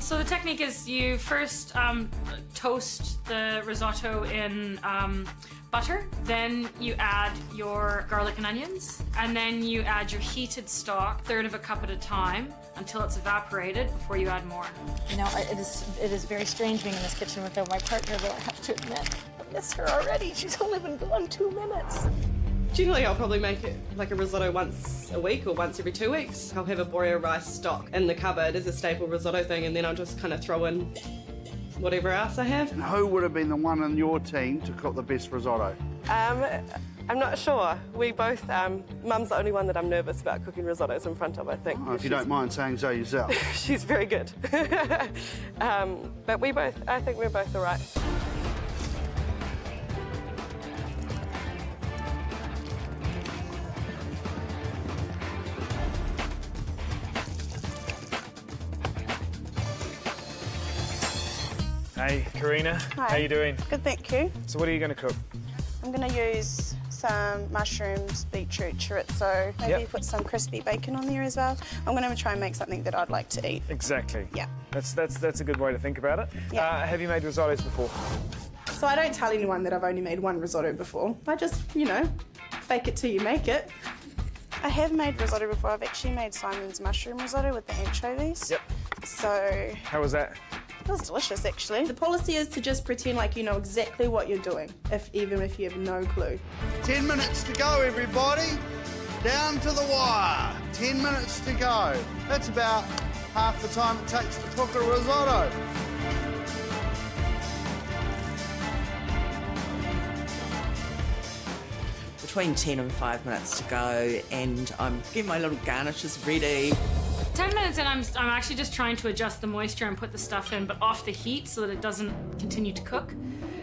So the technique is you first toast the risotto in butter, then you add your garlic and onions, and then you add your heated stock, 1/3 of a cup at a time, until it's evaporated before you add more. You know, it is very strange being in this kitchen without my partner, though, I have to admit. I miss her already. She's only been gone 2 minutes. Generally, I'll probably make it like a risotto once a week or once every 2 weeks. I'll have a borio rice stock in the cupboard as a staple risotto thing, and then I'll just kind of throw in whatever else I have. And who would have been the one in your team to cook the best risotto? I'm not sure. We both, Mum's the only one that I'm nervous about cooking risottos in front of, I think. Oh, if you don't mind saying so yourself. She's very good. But I think we're both all right. Hey, Karina. Hi. How you doing? Good, thank you. So what are you going to cook? I'm going to use some mushrooms, beetroot, chorizo, maybe put some crispy bacon on there as well. I'm going to try and make something that I'd like to eat. Exactly. Yeah. That's a good way to think about it. Yeah. Have you made risottos before? So I don't tell anyone that I've only made one risotto before. I just, you know, fake it till you make it. I have made risotto before. I've actually made Simon's mushroom risotto with the anchovies. Yep. So... How was that? It was delicious, actually. The policy is to just pretend like you know exactly what you're doing, even if you have no clue. 10 minutes to go, everybody. Down to the wire. 10 minutes to go. That's about half the time it takes to cook a risotto. Between 10 and 5 minutes to go, and I'm getting my little garnishes ready. 10 minutes in, I'm actually just trying to adjust the moisture and put the stuff in, but off the heat so that it doesn't continue to cook.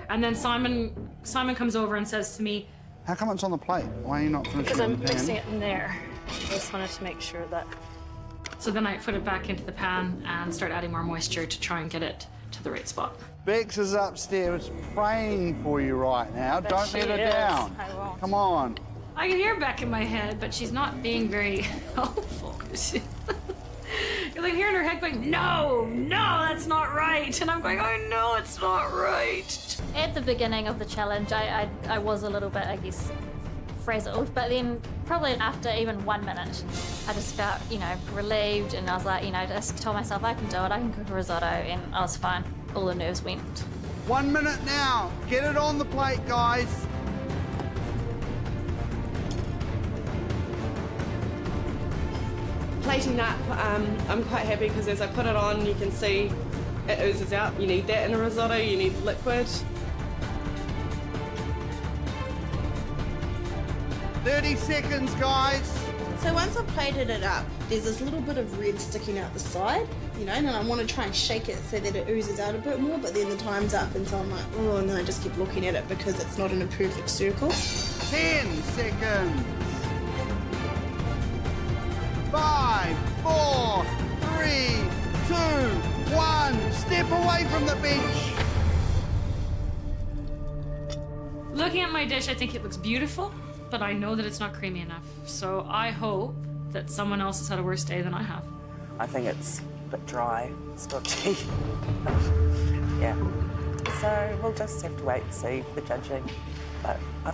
And then Simon comes over and says to me, How come it's on the plate? Why are you not finishing because it I'm in the pan? mixing it in there. I just wanted to make sure that... So then I put it back into the pan and start adding more moisture to try and get it to the right spot. Bex is upstairs praying for you right now. Don't let her down. I won't. Come on. I can hear Beck in my head, but she's not being very helpful. You're like hearing her head going, no, that's not right. And I'm going, oh no, it's not right. At the beginning of the challenge, I was a little bit, I guess, frazzled, but then probably after even 1 minute, I just felt, you know, relieved, and I was like, you know, just told myself I can do it, I can cook a risotto, and I was fine. All the nerves went. 1 minute now. Get it on the plate, guys. Plating up, I'm quite happy because as I put it on, you can see it oozes out. You need that in a risotto, you need liquid. 30 seconds, guys. So once I've plated it up, there's this little bit of red sticking out the side, you know, and I want to try and shake it so that it oozes out a bit more, but then the time's up, and so I'm like, oh, and then I just keep looking at it because it's not in a perfect circle. 10 seconds. 5, 4, 3, 2, 1. Step away from the bench. Looking at my dish, I think it looks beautiful, but I know that it's not creamy enough. So I hope that someone else has had a worse day than I have. I think it's a bit dry, stodgy. Yeah. So we'll just have to wait and see the judging. But I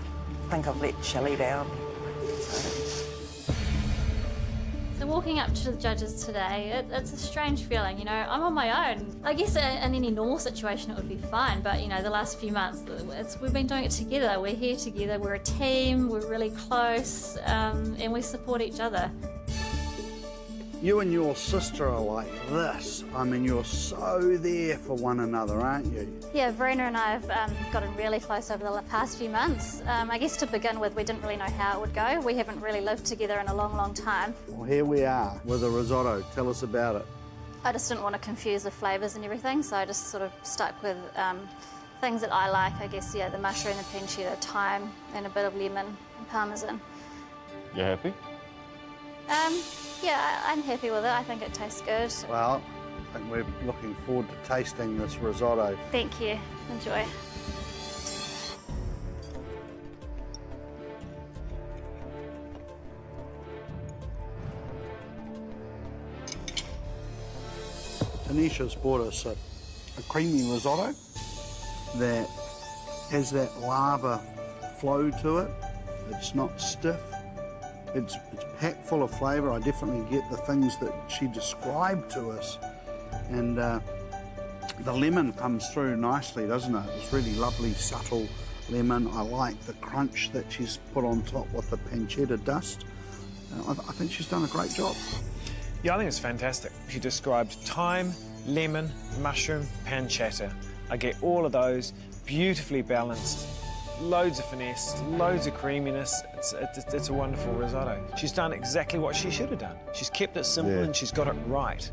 think I've let Shelley down. So walking up to the judges today, it's a strange feeling, you know, I'm on my own. I guess in any normal situation it would be fine, but you know, the last few months, we've been doing it together. We're here together, we're a team, we're really close, and we support each other. You and your sister are like this. I mean, you're so there for one another, aren't you? Yeah, Verena and I have gotten really close over the past few months. I guess to begin with, we didn't really know how it would go. We haven't really lived together in a long, long time. Well, here we are with a risotto. Tell us about it. I just didn't want to confuse the flavours and everything, so I just sort of stuck with things that I like. I guess, yeah, the mushroom, the pancetta, thyme, and a bit of lemon and parmesan. You happy? Yeah, I'm happy with it. I think it tastes good. Well, I think we're looking forward to tasting this risotto. Thank you. Enjoy. Tanisha's bought us a creamy risotto that has that lava flow to it. It's not stiff. It's packed full of flavour. I definitely get the things that she described to us. And the lemon comes through nicely, doesn't it? It's really lovely, subtle lemon. I like the crunch that she's put on top with the pancetta dust. I think she's done a great job. Yeah, I think it's fantastic. She described thyme, lemon, mushroom, pancetta. I get all of those, beautifully balanced, loads of finesse, loads of creaminess. It's a wonderful risotto. She's done exactly what she should have done. She's kept it simple and she's got it right.